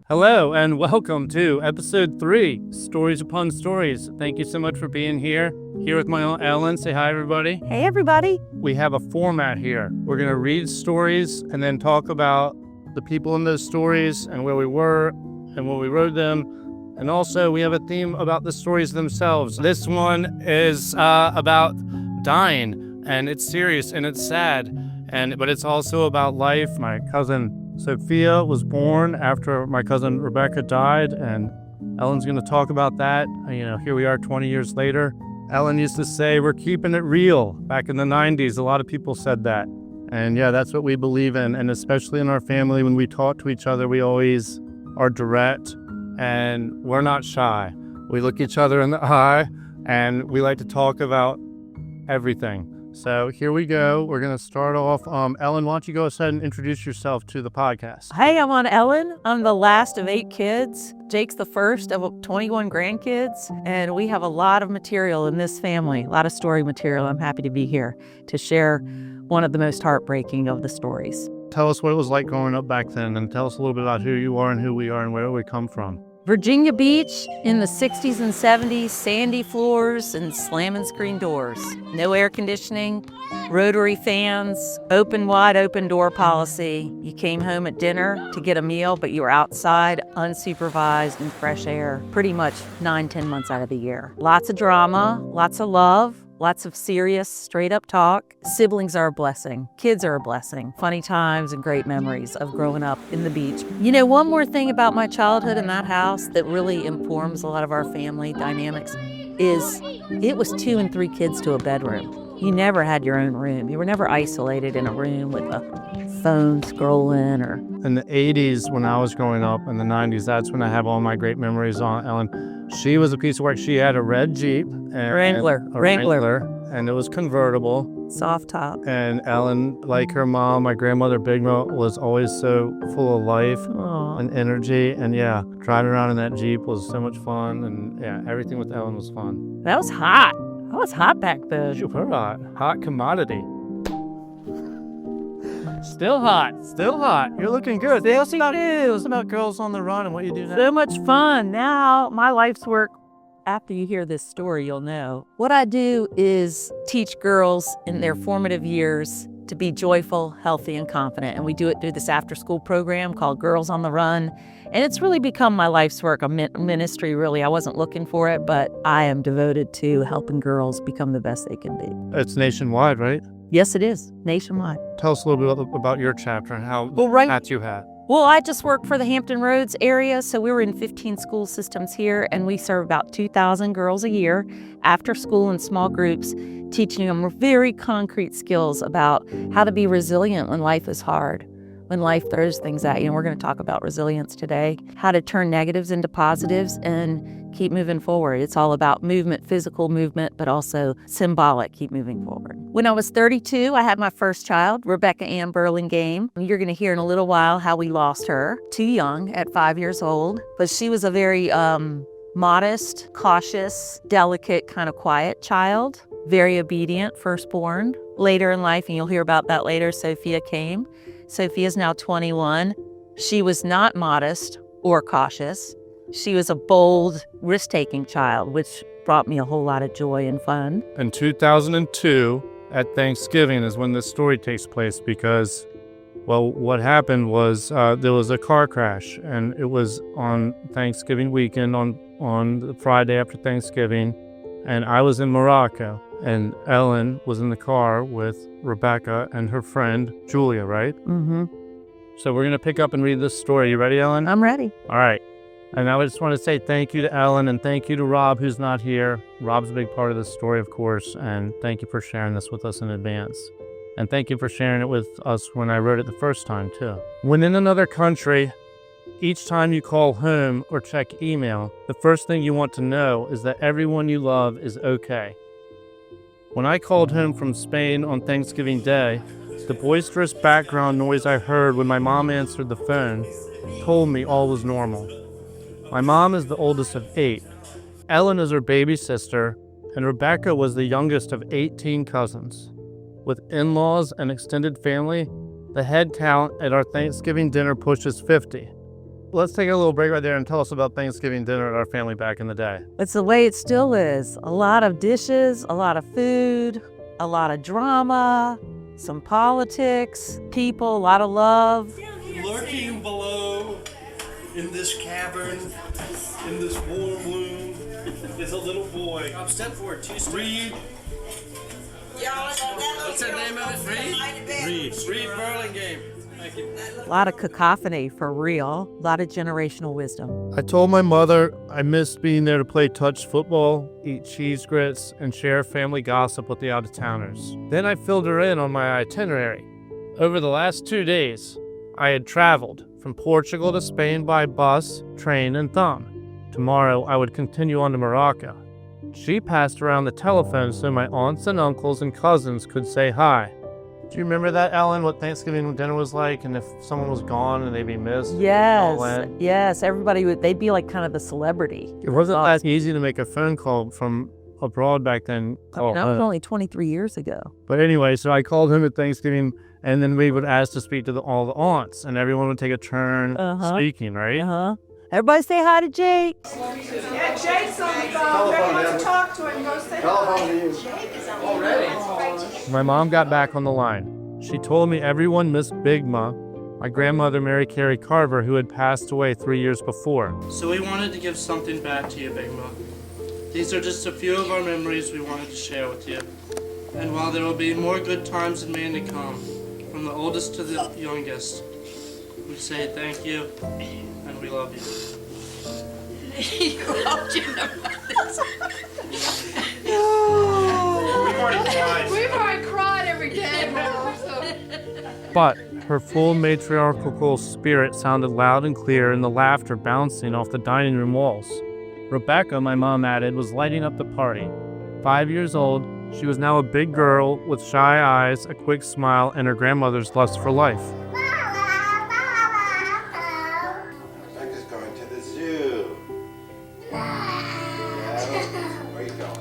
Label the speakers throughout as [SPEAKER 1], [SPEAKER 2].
[SPEAKER 1] Hello and welcome to episode 3, Stories Upon Stories. Thank you so much for being here. Here with my Aunt Ellen. Say hi, everybody.
[SPEAKER 2] Hey, everybody.
[SPEAKER 1] We have a format here. We're going to read stories and then talk about the people in those stories and where we were and when we wrote them. And also we have a theme about the stories themselves. This one is about dying, and it's serious and it's sad, but it's also about life. My cousin Sophia was born after my cousin Rebecca died, and Ellen's going to talk about that. Here we are 20 years later. Ellen used to say, we're keeping it real. Back in the 90s, a lot of people said that. And yeah, that's what we believe in. And especially in our family, when we talk to each other, we always are direct and we're not shy. We look each other in the eye and we like to talk about everything. So here we go. We're going to start off. Ellen, why don't you go ahead and introduce yourself to the podcast?
[SPEAKER 2] Hey, I'm Aunt Ellen. I'm the last of 8 kids. Jake's the first of 21 grandkids. And we have a lot of material in this family, a lot of story material. I'm happy to be here to share one of the most heartbreaking of the stories.
[SPEAKER 1] Tell us what it was like growing up back then, and tell us a little bit about who you are and who we are and where we come from.
[SPEAKER 2] Virginia Beach in the 60s and 70s, sandy floors and slamming screen doors. No air conditioning, rotary fans, wide open door policy. You came home at dinner to get a meal, but you were outside, unsupervised, in fresh air, pretty much 9-10 months out of the year. Lots of drama, lots of love. Lots of serious, straight-up talk. Siblings are a blessing. Kids are a blessing. Funny times and great memories of growing up in the beach. One more thing about my childhood in that house that really informs a lot of our family dynamics is it was 2 and 3 kids to a bedroom. You never had your own room. You were never isolated in a room with a phone scrolling or...
[SPEAKER 1] In the 80s, when I was growing up, in the 90s, that's when I have all my great memories on Ellen. She was a piece of work. She had a red Jeep.
[SPEAKER 2] Wrangler,
[SPEAKER 1] and it was convertible.
[SPEAKER 2] Soft top.
[SPEAKER 1] And Ellen, like her mom, my grandmother Bigma, was always so full of life and energy. And yeah, driving around in that Jeep was so much fun. And yeah, everything with Ellen was fun.
[SPEAKER 2] That was hot. I was hot back then.
[SPEAKER 1] Super hot. Hot commodity. Still hot. You're looking good. What's about Girls on the Run and what you do now?
[SPEAKER 2] So much fun. Now, my life's work, after you hear this story, you'll know. What I do is teach girls in their formative years to be joyful, healthy, and confident. And we do it through this after-school program called Girls on the Run. And it's really become my life's work, a ministry, really. I wasn't looking for it, but I am devoted to helping girls become the best they can be.
[SPEAKER 1] It's nationwide, right?
[SPEAKER 2] Yes, it is. Nationwide.
[SPEAKER 1] Tell us a little bit about your chapter and how hats you had.
[SPEAKER 2] Well, I just work for the Hampton Roads area, so we were in 15 school systems here, and we serve about 2,000 girls a year after school in small groups, teaching them very concrete skills about how to be resilient when life is hard, when life throws things at you. And we're going to talk about resilience today, how to turn negatives into positives and keep moving forward. It's all about movement, physical movement, but also symbolic, keep moving forward. When I was 32, I had my first child, Rebecca Anne Burlingame. You're going to hear in a little while how we lost her, too young, at 5 years old. But she was a very modest, cautious, delicate, kind of quiet child, very obedient, firstborn. Later in life, and you'll hear about that later, Sophia came. Sophia's now 21. She was not modest or cautious. She was a bold, risk-taking child, which brought me a whole lot of joy and fun.
[SPEAKER 1] In 2002, at Thanksgiving is when this story takes place because, well, what happened was there was a car crash, and it was on Thanksgiving weekend, on the Friday after Thanksgiving, and I was in Morocco, and Ellen was in the car with Rebecca and her friend, Julia, right?
[SPEAKER 2] Mm-hmm.
[SPEAKER 1] So we're going to pick up and read this story. You ready, Ellen?
[SPEAKER 2] I'm ready.
[SPEAKER 1] All right. And I just want to say thank you to Ellen and thank you to Rob, who's not here. Rob's a big part of this story, of course, and thank you for sharing this with us in advance. And thank you for sharing it with us when I wrote it the first time, too. When in another country, each time you call home or check email, the first thing you want to know is that everyone you love is okay. When I called home from Spain on Thanksgiving Day, The boisterous background noise I heard when my mom answered the phone told me all was normal. My mom is the oldest of 8. Ellen is her baby sister, and Rebecca was the youngest of 18 cousins. With in-laws and extended family, the head count at our Thanksgiving dinner pushes 50. Let's take a little break right there and tell us about Thanksgiving dinner at our family back in the day.
[SPEAKER 2] It's the way it still is. A lot of dishes, a lot of food, a lot of drama, some politics, people, a lot of love.
[SPEAKER 3] Lurking below in this cavern, in this warm room, is a little boy. Step forward, 2 steps. Reed. What's the name of it? Reed Burlingame. Thank you.
[SPEAKER 2] A lot of cacophony for real, a lot of generational wisdom.
[SPEAKER 1] I told my mother I missed being there to play touch football, eat cheese grits, and share family gossip with the out-of-towners. Then I filled her in on my itinerary. Over the last 2 days, I had traveled from Portugal to Spain by bus, train, and thumb. Tomorrow, I would continue on to Morocco. She passed around the telephone so my aunts and uncles and cousins could say hi. Do you remember that, Ellen, what Thanksgiving dinner was like, and if someone was gone and they'd be missed?
[SPEAKER 2] Yes, everybody they'd be like kind of the celebrity.
[SPEAKER 1] It wasn't that easy to make a phone call from abroad back then.
[SPEAKER 2] That was only 23 years ago.
[SPEAKER 1] But anyway, so I called him at Thanksgiving, and then we would ask to speak to all the aunts, and everyone would take a turn speaking, right?
[SPEAKER 2] Everybody say hi to Jake.
[SPEAKER 4] Yeah, Jake's on the phone. They want to talk to him. Go say hi. Jake is already.
[SPEAKER 1] My mom got back on the line. She told me everyone missed Big Ma, my grandmother Mary Carey Carver, who had passed away 3 years before.
[SPEAKER 5] So we wanted to give something back to you, Big Ma. These are just a few of our memories we wanted to share with you. And while there will be more good times in Maine to come, from the oldest to the youngest, we say thank you and we love you.
[SPEAKER 4] You helped you know this. We've already cried every day, Mom.
[SPEAKER 1] But her full matriarchal spirit sounded loud and clear in the laughter bouncing off the dining room walls. Rebecca, my mom added, was lighting up the party. 5 years old, she was now a big girl with shy eyes, a quick smile, and her grandmother's lust for life.
[SPEAKER 6] Rebecca's going to the zoo. Where are you going?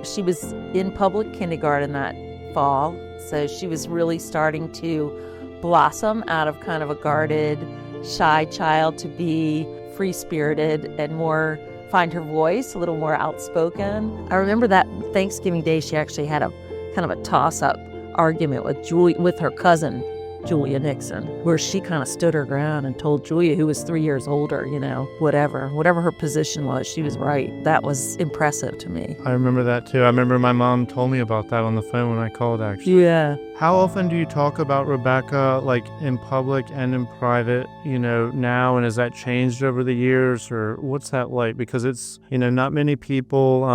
[SPEAKER 2] She was in public kindergarten that fall, so she was really starting to blossom out of kind of a guarded, shy child to be free-spirited and more find her voice, a little more outspoken. I remember that Thanksgiving Day she actually had a kind of a toss-up argument with her cousin, Julia Nixon, where she kind of stood her ground and told Julia, who was 3 years older, whatever her position was, she was right. That was impressive to me.
[SPEAKER 1] I remember that too. I remember my mom told me about that on the phone when I called, actually.
[SPEAKER 2] Yeah.
[SPEAKER 1] How often do you talk about Rebecca, like in public and in private, now? And has that changed over the years, or what's that like? Because it's, not many people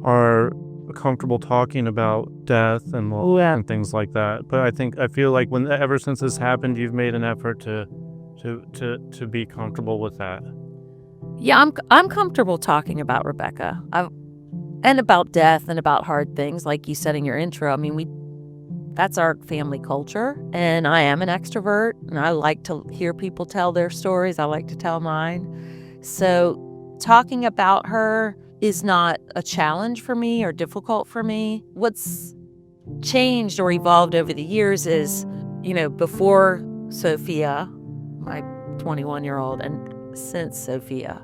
[SPEAKER 1] are comfortable talking about death and and things like that. But I feel like ever since this happened, you've made an effort to be comfortable with that.
[SPEAKER 2] Yeah, I'm comfortable talking about Rebecca. And about death and about hard things, like you said in your intro. I mean, that's our family culture, and I am an extrovert, and I like to hear people tell their stories. I like to tell mine. So talking about her is not a challenge for me or difficult for me. What's changed or evolved over the years is, before Sophia, my 21-year-old, and since Sophia.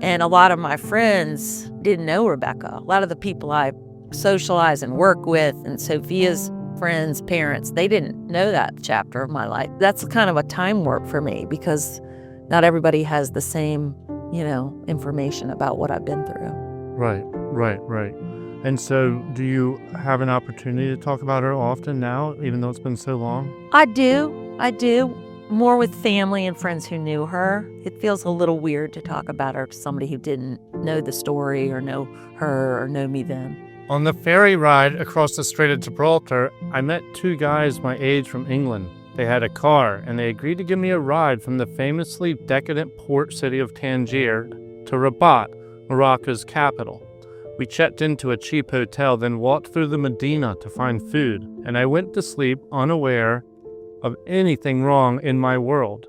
[SPEAKER 2] And a lot of my friends didn't know Rebecca. A lot of the people I socialize and work with, and Sophia's friends' parents, they didn't know that chapter of my life. That's kind of a time warp for me because not everybody has the same information about what I've been through.
[SPEAKER 1] Right. And so do you have an opportunity to talk about her often now, even though it's been so long?
[SPEAKER 2] I do. More with family and friends who knew her. It feels a little weird to talk about her to somebody who didn't know the story or know her or know me then.
[SPEAKER 1] On the ferry ride across the Strait of Gibraltar, I met 2 guys my age from England. They had a car, and they agreed to give me a ride from the famously decadent port city of Tangier to Rabat, Morocco's capital. We checked into a cheap hotel, then walked through the Medina to find food, and I went to sleep unaware of anything wrong in my world.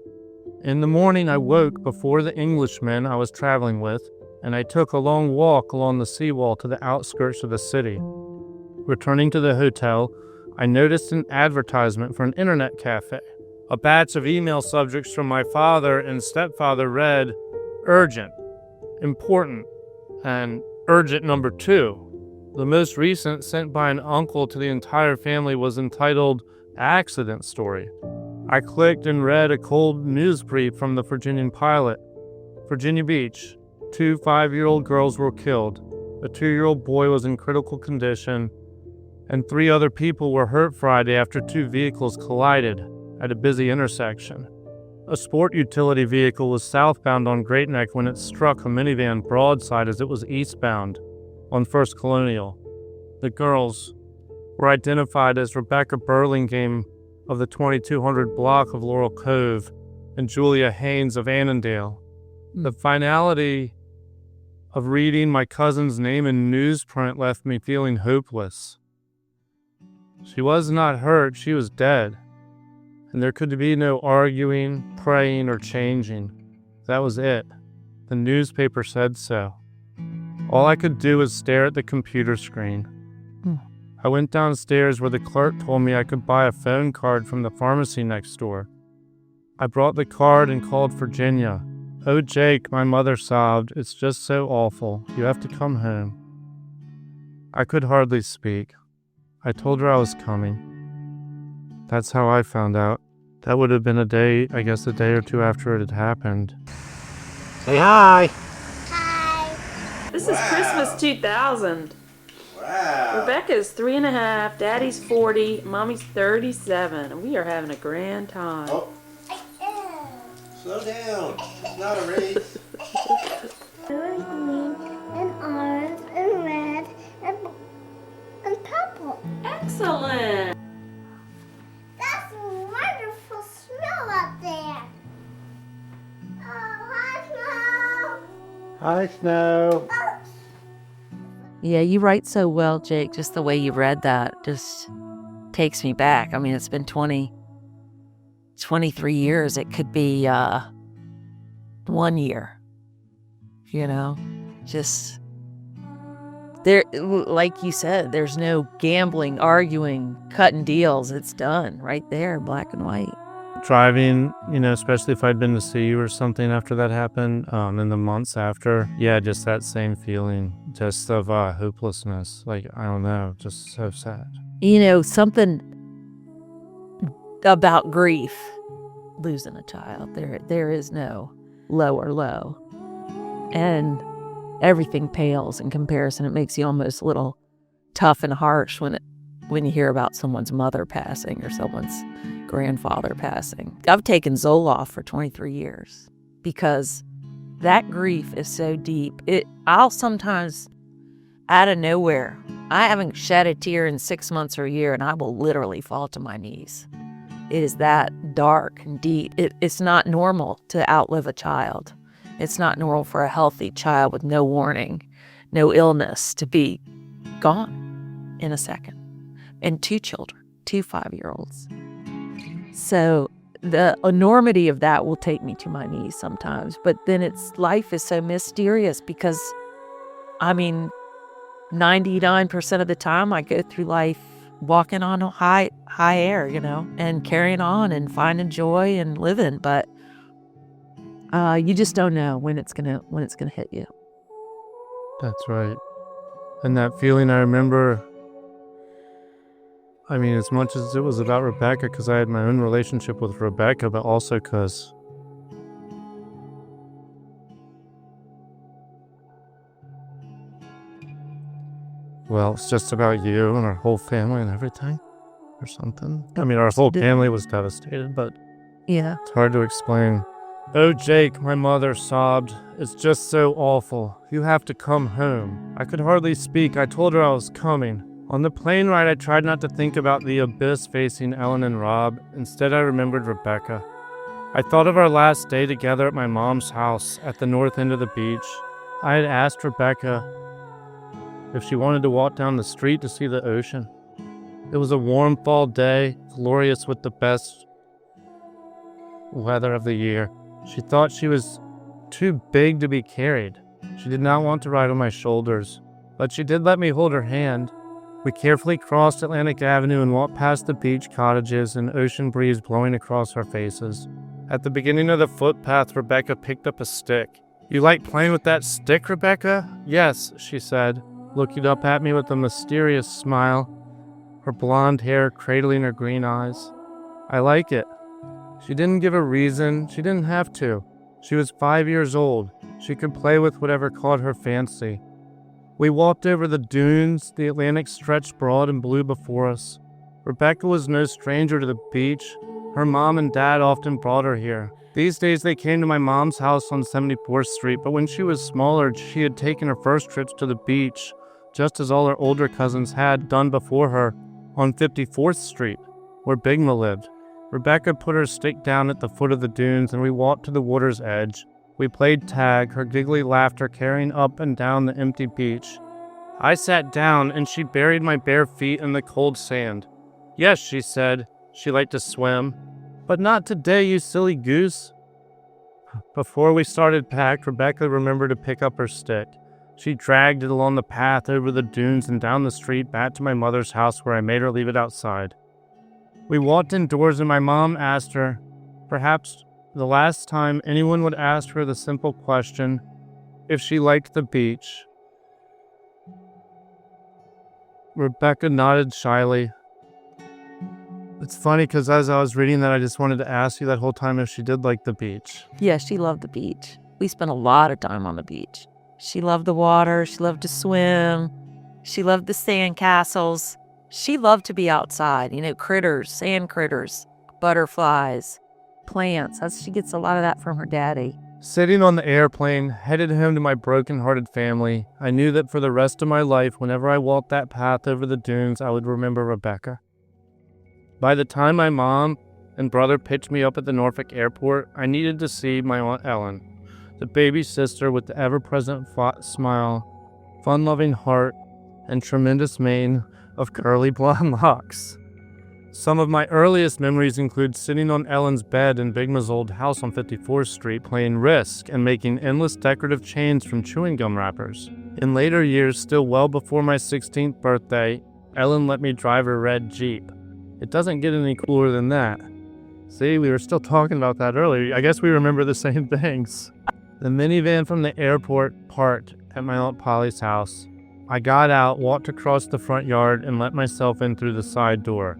[SPEAKER 1] In the morning, I woke before the Englishmen I was traveling with, and I took a long walk along the seawall to the outskirts of the city. Returning to the hotel, I noticed an advertisement for an internet cafe. A batch of email subjects from my father and stepfather read, urgent, important, and urgent number 2. The most recent, sent by an uncle to the entire family, was entitled Accident Story. I clicked and read a cold news brief from the Virginian Pilot. Virginia Beach. 2 5-year-old girls were killed. A 2-year-old boy was in critical condition, and 3 other people were hurt Friday after 2 vehicles collided at a busy intersection. A sport utility vehicle was southbound on Great Neck when it struck a minivan broadside as it was eastbound on First Colonial. The girls were identified as Rebecca Burlingame of the 2200 block of Laurel Cove and Julia Haynes of Annandale. The finality of reading my cousin's name in newsprint left me feeling hopeless. She was not hurt, she was dead. And there could be no arguing, praying, or changing. That was it. The newspaper said so. All I could do was stare at the computer screen. I went downstairs where the clerk told me I could buy a phone card from the pharmacy next door. I brought the card and called Virginia. "Oh, Jake," my mother sobbed, "it's just so awful. You have to come home." I could hardly speak. I told her I was coming. That's how I found out. That would have been a day or 2 after it had happened.
[SPEAKER 6] Say hi.
[SPEAKER 2] This is Christmas 2000.
[SPEAKER 6] Wow.
[SPEAKER 2] Rebecca's 3.5, Daddy's 40, Mommy's 37, and we are having a grand time.
[SPEAKER 6] Oh. Slow down. It's not a race.
[SPEAKER 7] Green and orange and red and purple.
[SPEAKER 2] Excellent.
[SPEAKER 7] That's a wonderful smell up there. Oh, hi, Snow.
[SPEAKER 6] Hi, Snow.
[SPEAKER 7] Oh.
[SPEAKER 2] Yeah, you write so well, Jake. Just the way you read that just takes me back. I mean, it's been 23 years. It could be 1 year, just there. Like you said, there's no gambling, arguing, cutting deals. It's done right there, black and white.
[SPEAKER 1] Driving, especially if I'd been to see you or something after that happened, in the months after, just that same feeling, just of hopelessness. Like, I don't know, just so sad.
[SPEAKER 2] Something about grief, losing a child. There is no lower low, and everything pales in comparison. It makes you almost a little tough and harsh when you hear about someone's mother passing or someone's grandfather passing. I've taken Zoloft for 23 years because that grief is so deep. I'll sometimes, out of nowhere, I haven't shed a tear in 6 months or a year, and I will literally fall to my knees. It is that dark and deep. It's not normal to outlive a child. It's not normal for a healthy child with no warning, no illness, to be gone in a second. And 2 children, 2 5-year-olds. So the enormity of that will take me to my knees sometimes. But then life is so mysterious because, 99% of the time I go through life walking on high air, and carrying on and finding joy and living. But you just don't know when it's gonna hit you.
[SPEAKER 1] That's right. And that feeling, I remember, as much as it was about Rebecca, because I had my own relationship with Rebecca, but also because it's just about you and our whole family and everything, or something. Our whole family was devastated, but
[SPEAKER 2] Yeah.
[SPEAKER 1] it's hard to explain. "Oh, Jake," my mother sobbed, "it's just so awful. You have to come home." I could hardly speak. I told her I was coming. On the plane ride, I tried not to think about the abyss facing Ellen and Rob. Instead, I remembered Rebecca. I thought of our last day together at my mom's house at the north end of the beach. I had asked Rebecca if she wanted to walk down the street to see the ocean. It was a warm fall day, glorious with the best weather of the year. She thought she was too big to be carried. She did not want to ride on my shoulders, but she did let me hold her hand. We carefully crossed Atlantic Avenue and walked past the beach cottages and ocean breeze blowing across our faces. At the beginning of the footpath, Rebecca picked up a stick. "You like playing with that stick, Rebecca?" "Yes," she said, looking up at me with a mysterious smile, her blonde hair cradling her green eyes. "I like it." She didn't give a reason. She didn't have to. She was 5 years old. She could play with whatever caught her fancy. We walked over the dunes. The Atlantic stretched broad and blue before us. Rebecca was no stranger to the beach. Her mom and dad often brought her here. These days they came to my mom's house on 74th Street, but when she was smaller, she had taken her first trips to the beach, just as all her older cousins had done before her, on 54th Street, where Bigma lived. Rebecca put her stick down at the foot of the dunes and we walked to the water's edge. We played tag, her giggly laughter carrying up and down the empty beach. I sat down and she buried my bare feet in the cold sand. "Yes," she said, she liked to swim. "But not today, you silly goose." Before we started pack, Rebecca remembered to pick up her stick. She dragged it along the path over the dunes and down the street back to my mother's house where I made her leave it outside. We walked indoors and my mom asked her, perhaps the last time anyone would ask her the simple question, if she liked the beach. Rebecca nodded shyly. It's funny because as I was reading that, I just wanted to ask you that whole time if she did like the beach.
[SPEAKER 2] Yeah, she loved the beach. We spent a lot of time on the beach. She loved the water. She loved to swim. She loved the sand castles. She loved to be outside, critters, sand critters, butterflies, plants. She gets a lot of that from her daddy.
[SPEAKER 1] Sitting on the airplane, headed home to my broken-hearted family, I knew that for the rest of my life, whenever I walked that path over the dunes, I would remember Rebecca. By the time my mom and brother picked me up at the Norfolk airport, I needed to see my Aunt Ellen, the baby sister with the ever-present smile, fun-loving heart, and tremendous mane of curly blonde locks. Some of my earliest memories include sitting on Ellen's bed in Bigma's old house on 54th Street playing Risk and making endless decorative chains from chewing gum wrappers. In later years, still well before my 16th birthday, Ellen let me drive her red Jeep. It doesn't get any cooler than that. See, we were still talking about that earlier. I guess we remember the same things. The minivan from the airport parked at my Aunt Polly's house. I got out, walked across the front yard, and let myself in through the side door.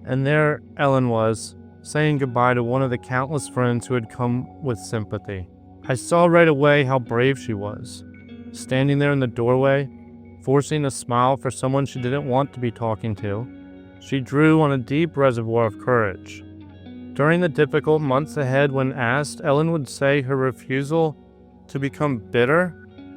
[SPEAKER 1] And there Ellen was, saying goodbye to one of the countless friends who had come with sympathy. I saw right away how brave she was, standing there in the doorway, forcing a smile for someone she didn't want to be talking to. She drew on a deep reservoir of courage. During the difficult months ahead, when asked, Ellen would say her refusal to become bitter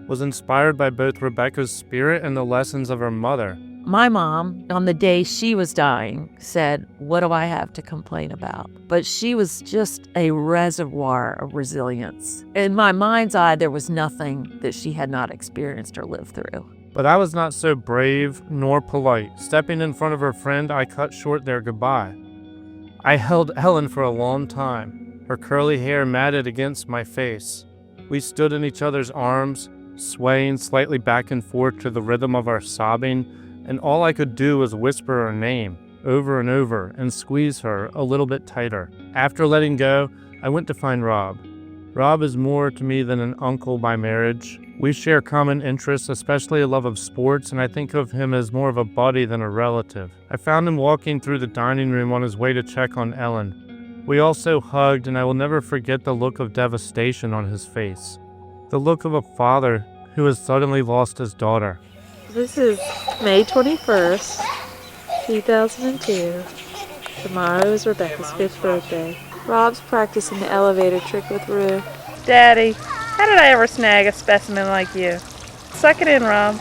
[SPEAKER 1] was inspired by both Rebecca's spirit and the lessons of her mother.
[SPEAKER 2] My mom, on the day she was dying, said, "What do I have to complain about?" But she was just a reservoir of resilience. In my mind's eye, there was nothing that she had not experienced or lived through.
[SPEAKER 1] But I was not so brave nor polite. Stepping in front of her friend, I cut short their goodbye. I held Ellen for a long time, her curly hair matted against my face. We stood in each other's arms, swaying slightly back and forth to the rhythm of our sobbing, and all I could do was whisper her name over and over and squeeze her a little bit tighter. After letting go, I went to find Rob. Rob is more to me than an uncle by marriage. We share common interests, especially a love of sports, and I think of him as more of a buddy than a relative. I found him walking through the dining room on his way to check on Ellen. We also hugged, and I will never forget the look of devastation on his face. The look of a father who has suddenly lost his daughter.
[SPEAKER 8] This is May 21st, 2002. Tomorrow is Rebecca's 5th birthday. Rob's practicing the elevator trick with Rue.
[SPEAKER 4] Daddy, how did I ever snag a specimen like you? Suck it in, Rob.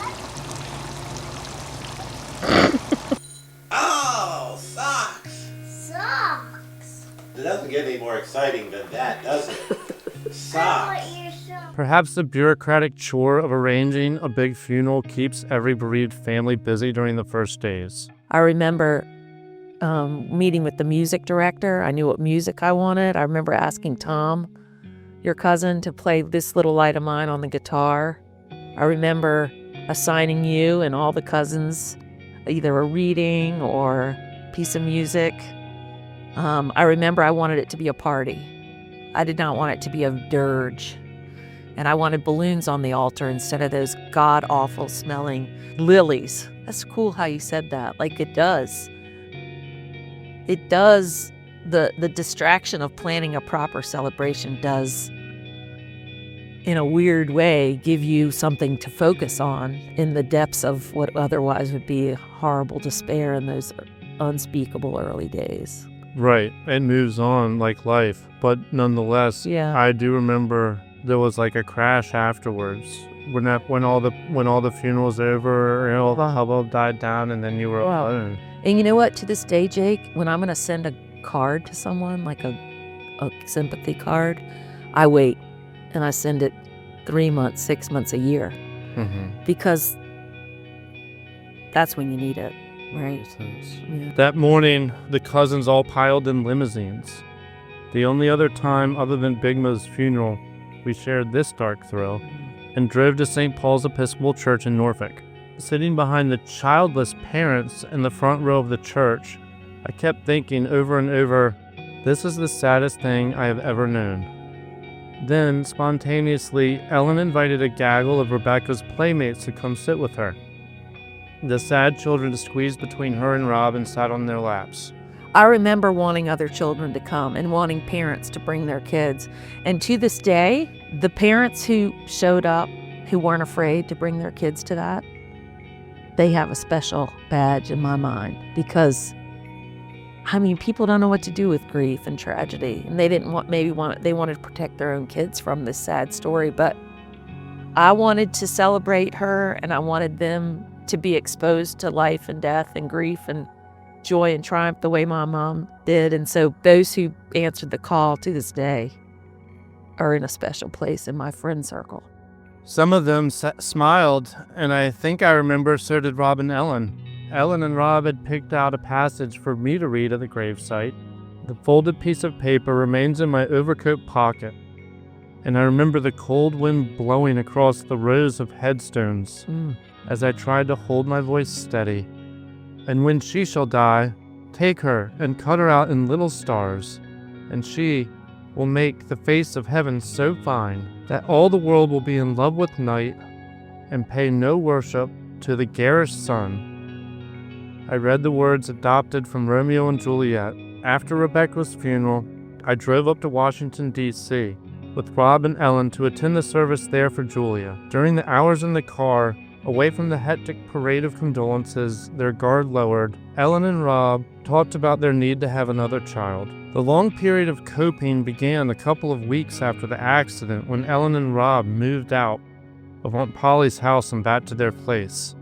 [SPEAKER 6] Oh, socks!
[SPEAKER 7] Socks.
[SPEAKER 6] It doesn't get any more exciting than that, does it? Socks.
[SPEAKER 7] Your socks.
[SPEAKER 1] Perhaps the bureaucratic chore of arranging a big funeral keeps every bereaved family busy during the first days.
[SPEAKER 2] I remember meeting with the music director. I knew what music I wanted. I remember asking Tom, your cousin, to play This Little Light of Mine on the guitar. I remember assigning you and all the cousins either a reading or a piece of music. I remember I wanted it to be a party. I did not want it to be a dirge. And I wanted balloons on the altar instead of those god-awful smelling lilies. That's cool how you said that. Like it does. It does. The distraction of planning a proper celebration does, in a weird way, give you something to focus on in the depths of what otherwise would be horrible despair in those unspeakable early days.
[SPEAKER 1] Right. It moves on like life. But nonetheless,
[SPEAKER 2] Yeah.
[SPEAKER 1] I do remember there was like a crash afterwards. When all the funeral's over, all the hubbub died down, and then you were
[SPEAKER 2] Wow.
[SPEAKER 1] alone.
[SPEAKER 2] And you know what? To this day, Jake, when I'm going to send a card to someone, like a sympathy card, I wait and I send it 3 months, 6 months, a year, because that's when you need it, right? Yeah.
[SPEAKER 1] That morning, the cousins all piled in limousines. The only other time other than Big Mo's funeral, we shared this dark thrill and drove to St. Paul's Episcopal Church in Norfolk. Sitting behind the childless parents in the front row of the church, I kept thinking over and over, this is the saddest thing I have ever known. Then, spontaneously, Ellen invited a gaggle of Rebecca's playmates to come sit with her. The sad children squeezed between her and Rob and sat on their laps.
[SPEAKER 2] I remember wanting other children to come and wanting parents to bring their kids. And to this day, the parents who showed up, who weren't afraid to bring their kids to that, they have a special badge in my mind, because people don't know what to do with grief and tragedy, and they wanted to protect their own kids from this sad story. But I wanted to celebrate her, and I wanted them to be exposed to life and death and grief and joy and triumph the way my mom did. And so those who answered the call to this day are in a special place in my friend circle.
[SPEAKER 1] Some of them smiled, and I think I remember so did Rob and Ellen. Ellen and Rob had picked out a passage for me to read at the gravesite. The folded piece of paper remains in my overcoat pocket, and I remember the cold wind blowing across the rows of headstones as I tried to hold my voice steady. And when she shall die, take her and cut her out in little stars, and she will make the face of heaven so fine that all the world will be in love with night and pay no worship to the garish sun. I read the words adopted from Romeo and Juliet. After Rebecca's funeral, I drove up to Washington, D.C. with Rob and Ellen to attend the service there for Julia. During the hours in the car, away from the hectic parade of condolences, their guard lowered, Ellen and Rob talked about their need to have another child. The long period of coping began a couple of weeks after the accident, when Ellen and Rob moved out of Aunt Polly's house and back to their place.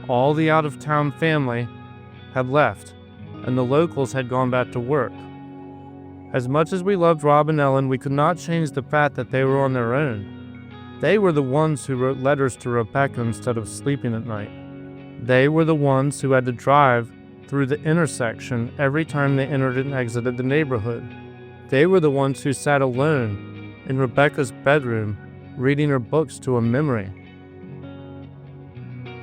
[SPEAKER 1] All the out-of-town family had left, and the locals had gone back to work. As much as we loved Rob and Ellen, we could not change the fact that they were on their own. They were the ones who wrote letters to Rebecca instead of sleeping at night. They were the ones who had to drive through the intersection every time they entered and exited the neighborhood. They were the ones who sat alone in Rebecca's bedroom, reading her books to a memory.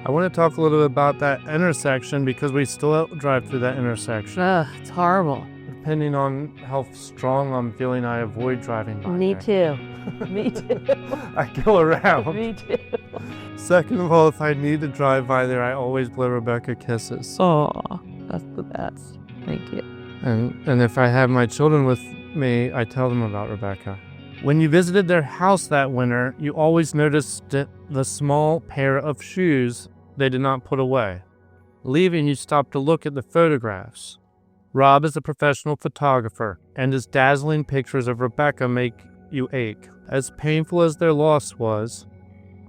[SPEAKER 1] I want to talk a little bit about that intersection because we still drive through that intersection.
[SPEAKER 2] It's horrible.
[SPEAKER 1] Depending on how strong I'm feeling, I avoid driving by
[SPEAKER 2] Me
[SPEAKER 1] there.
[SPEAKER 2] too. Me too.
[SPEAKER 1] I go around.
[SPEAKER 2] Me too.
[SPEAKER 1] Second of all, if I need to drive by there, I always blow Rebecca kisses.
[SPEAKER 2] Oh, that's the best. Thank you.
[SPEAKER 1] And if I have my children with me, I tell them about Rebecca. When you visited their house that winter, you always noticed the small pair of shoes they did not put away. Leaving, you stopped to look at the photographs. Rob is a professional photographer, and his dazzling pictures of Rebecca make you ache. As painful as their loss was,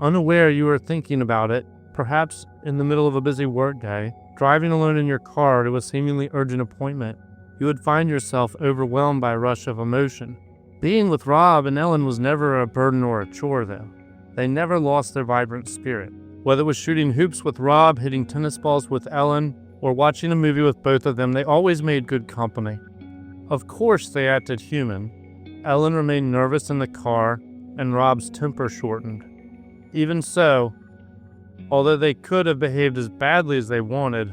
[SPEAKER 1] unaware you were thinking about it, perhaps in the middle of a busy workday, driving alone in your car to a seemingly urgent appointment, you would find yourself overwhelmed by a rush of emotion. Being with Rob and Ellen was never a burden or a chore, though. They never lost their vibrant spirit. Whether it was shooting hoops with Rob, hitting tennis balls with Ellen, or watching a movie with both of them, they always made good company. Of course, they acted human. Ellen remained nervous in the car, and Rob's temper shortened. Even so, although they could have behaved as badly as they wanted,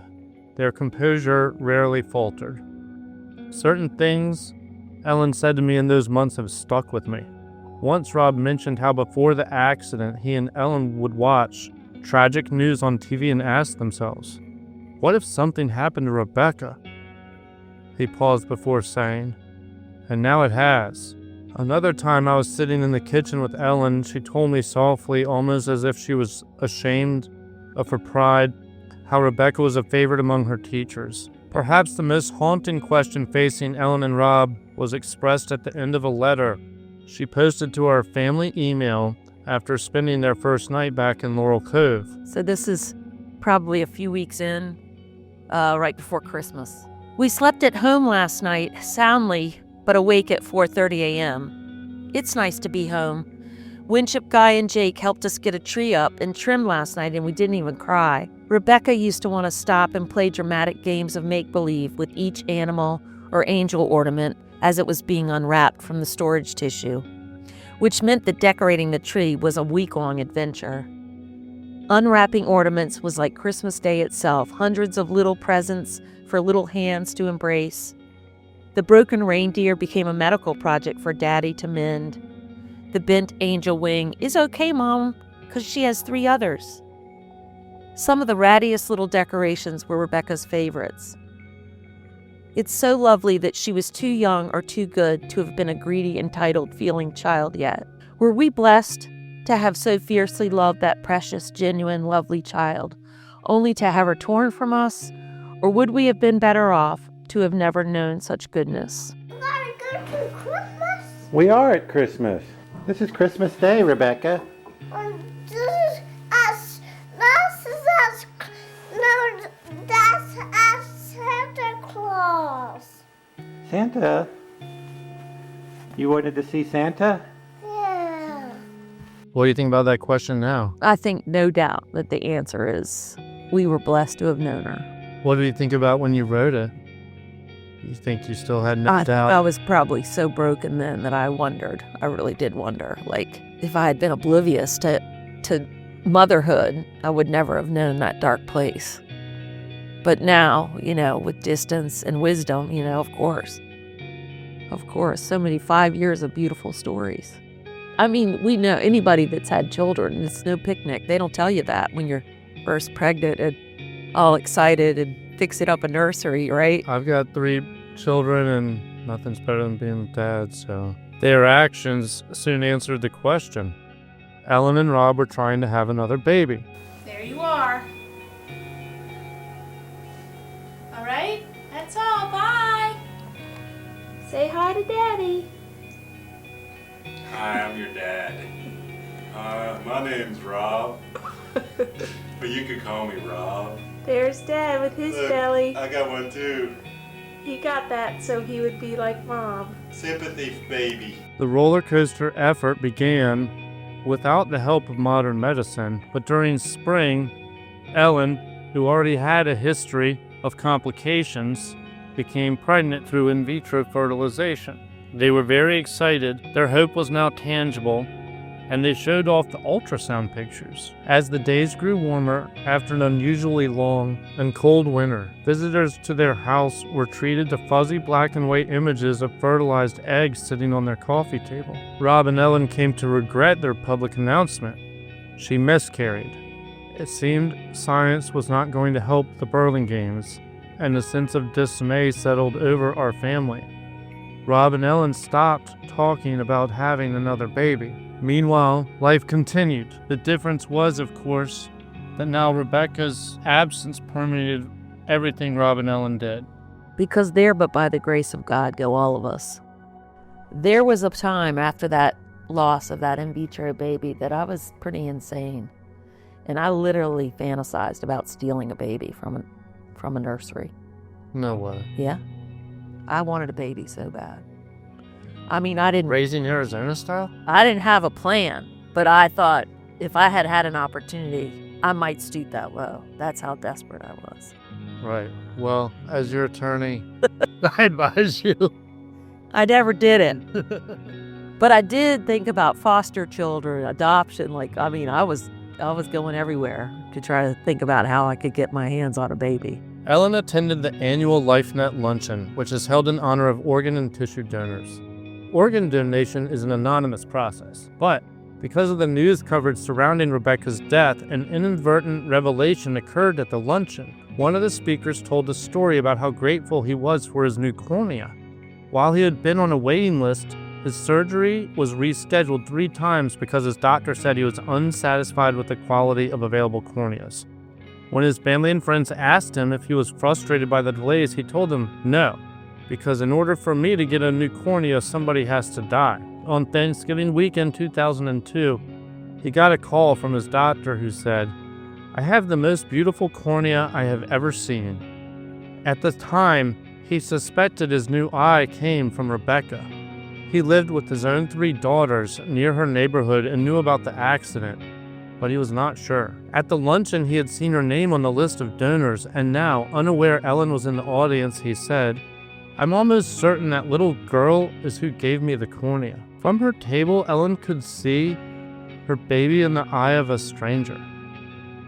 [SPEAKER 1] their composure rarely faltered. Certain things Ellen said to me in those months have stuck with me. Once Rob mentioned how before the accident he and Ellen would watch tragic news on TV and ask themselves, what if something happened to Rebecca? He paused before saying, and now it has. Another time I was sitting in the kitchen with Ellen, she told me softly, almost as if she was ashamed of her pride, how Rebecca was a favorite among her teachers. Perhaps the most haunting question facing Ellen and Rob was expressed at the end of a letter she posted to our family email after spending their first night back in Laurel Cove.
[SPEAKER 2] So this is probably a few weeks in, right before Christmas. We slept at home last night, soundly, but awake at 4:30 a.m. It's nice to be home. Winship Guy and Jake helped us get a tree up and trim last night, and we didn't even cry. Rebecca used to want to stop and play dramatic games of make-believe with each animal or angel ornament as it was being unwrapped from the storage tissue, which meant that decorating the tree was a week-long adventure. Unwrapping ornaments was like Christmas Day itself, hundreds of little presents for little hands to embrace. The broken reindeer became a medical project for Daddy to mend. The bent angel wing is okay, Mom, because she has 3 others. Some of the rattiest little decorations were Rebecca's favorites. It's so lovely that she was too young or too good to have been a greedy, entitled, feeling child yet. Were we blessed to have so fiercely loved that precious, genuine, lovely child, only to have her torn from us? Or would we have been better off to have never known such goodness?
[SPEAKER 7] We gotta go to Christmas.
[SPEAKER 6] We are at Christmas. This is Christmas Day, Rebecca.
[SPEAKER 7] This is us. This is us. No, that's us, Santa Claus.
[SPEAKER 6] Santa? You wanted to see Santa?
[SPEAKER 7] Yeah.
[SPEAKER 1] What do you think about that question now?
[SPEAKER 2] I think no doubt that the answer is we were blessed to have known her.
[SPEAKER 1] What do you think about when you wrote it? You think you still had no doubt?
[SPEAKER 2] I was probably so broken then that I wondered. I really did wonder. Like, if I had been oblivious to motherhood, I would never have known that dark place. But now, with distance and wisdom, of course. Of course, so many 5 years of beautiful stories. I mean, we know anybody that's had children, it's no picnic. They don't tell you that when you're first pregnant and all excited and fixing up a nursery, right?
[SPEAKER 1] I've got 3 children, and nothing's better than being a dad, so. Their actions soon answered the question. Ellen and Rob were trying to have another baby.
[SPEAKER 4] There you are. All right, that's all. Bye.
[SPEAKER 8] Say hi to Daddy.
[SPEAKER 9] Hi, I'm your dad. My name's Rob, but you could call me Rob.
[SPEAKER 8] There's Dad with his
[SPEAKER 9] Look,
[SPEAKER 8] belly.
[SPEAKER 9] I got one too.
[SPEAKER 8] He got that so he would be like Mom.
[SPEAKER 9] Sympathy, baby.
[SPEAKER 1] The roller coaster effort began without the help of modern medicine, but during spring, Ellen, who already had a history of complications, became pregnant through in vitro fertilization. They were very excited. Their hope was now tangible, and they showed off the ultrasound pictures. As the days grew warmer, after an unusually long and cold winter, visitors to their house were treated to fuzzy black and white images of fertilized eggs sitting on their coffee table. Rob and Ellen came to regret their public announcement. She miscarried. It seemed science was not going to help the Burlingames, and a sense of dismay settled over our family. Rob and Ellen stopped talking about having another baby. Meanwhile, life continued. The difference was, of course, that now Rebecca's absence permeated everything Rob and Ellen did.
[SPEAKER 2] Because there, but by the grace of God, go all of us. There was a time after that loss of that in vitro baby that I was pretty insane. And I literally fantasized about stealing a baby from a nursery.
[SPEAKER 1] No way.
[SPEAKER 2] Yeah. I wanted a baby so bad. I mean, I didn't
[SPEAKER 1] Raising Arizona style?
[SPEAKER 2] have a plan, but I thought if I had had an opportunity, I might stoop that low. That's how desperate I was.
[SPEAKER 1] Right. Well, as your attorney, I advise you.
[SPEAKER 2] I never did it. But I did think about foster children, adoption. I was going everywhere to try to think about how I could get my hands on a baby.
[SPEAKER 1] Ellen attended the annual LifeNet Luncheon, which is held in honor of organ and tissue donors. Organ donation is an anonymous process, but because of the news coverage surrounding Rebecca's death, an inadvertent revelation occurred at the luncheon. One of the speakers told a story about how grateful he was for his new cornea. While he had been on a waiting list, his surgery was rescheduled 3 times because his doctor said he was unsatisfied with the quality of available corneas. When his family and friends asked him if he was frustrated by the delays, he told them no, because in order for me to get a new cornea, somebody has to die. On Thanksgiving weekend 2002, he got a call from his doctor who said, "I have the most beautiful cornea I have ever seen." At the time, he suspected his new eye came from Rebecca. He lived with his own 3 daughters near her neighborhood and knew about the accident, but he was not sure. At the luncheon, he had seen her name on the list of donors, and now, unaware Ellen was in the audience, he said, "I'm almost certain that little girl is who gave me the cornea." From her table, Ellen could see her baby in the eye of a stranger.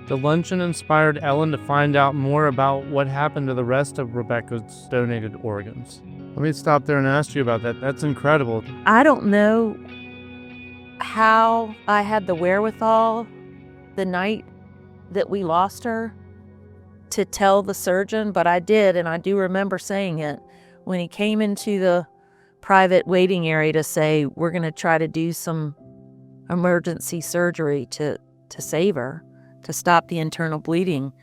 [SPEAKER 1] The luncheon inspired Ellen to find out more about what happened to the rest of Rebecca's donated organs. Let me stop there and ask you about that. That's incredible.
[SPEAKER 2] I don't know how I had the wherewithal the night that we lost her to tell the surgeon, but I did, and I do remember saying it when he came into the private waiting area to say, we're going to try to do some emergency surgery to save her, to stop the internal bleeding.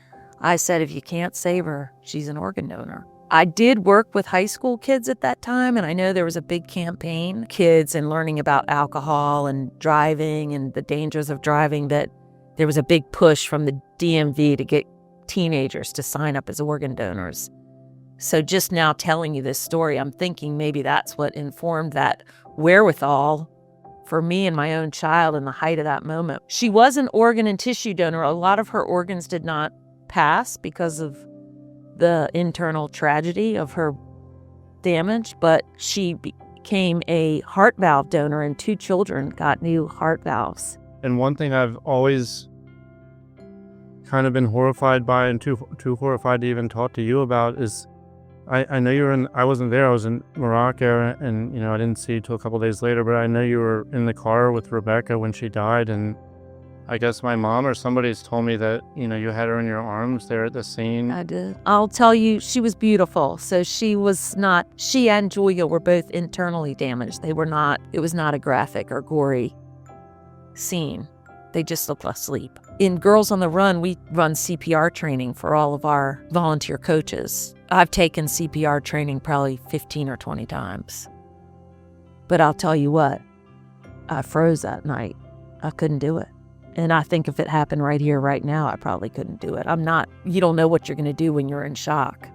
[SPEAKER 2] I said, if you can't save her, she's an organ donor. I did work with high school kids at that time, and I know there was a big campaign, kids and learning about alcohol and driving and the dangers of driving, that there was a big push from the DMV to get teenagers to sign up as organ donors. So just now telling you this story, I'm thinking maybe that's what informed that wherewithal for me and my own child in the height of that moment. She was an organ and tissue donor. A lot of her organs did not pass because of the internal tragedy of her damage, but she became a heart valve donor, and 2 children got new heart valves.
[SPEAKER 1] And one thing I've always kind of been horrified by, and too horrified to even talk to you about, is I know you were I wasn't there, I was in Morocco, and I didn't see you till a couple days later, but I know you were in the car with Rebecca when she died, and I guess my mom or somebody's told me that, you had her in your arms there at the scene.
[SPEAKER 2] I did. I'll tell you, she was beautiful. So she and Julia were both internally damaged. It was not a graphic or gory scene. They just looked asleep. In Girls on the Run, we run CPR training for all of our volunteer coaches. I've taken CPR training probably 15 or 20 times. But I'll tell you what, I froze that night. I couldn't do it. And I think if it happened right here, right now, I probably couldn't do it. You don't know what you're going to do when you're in shock.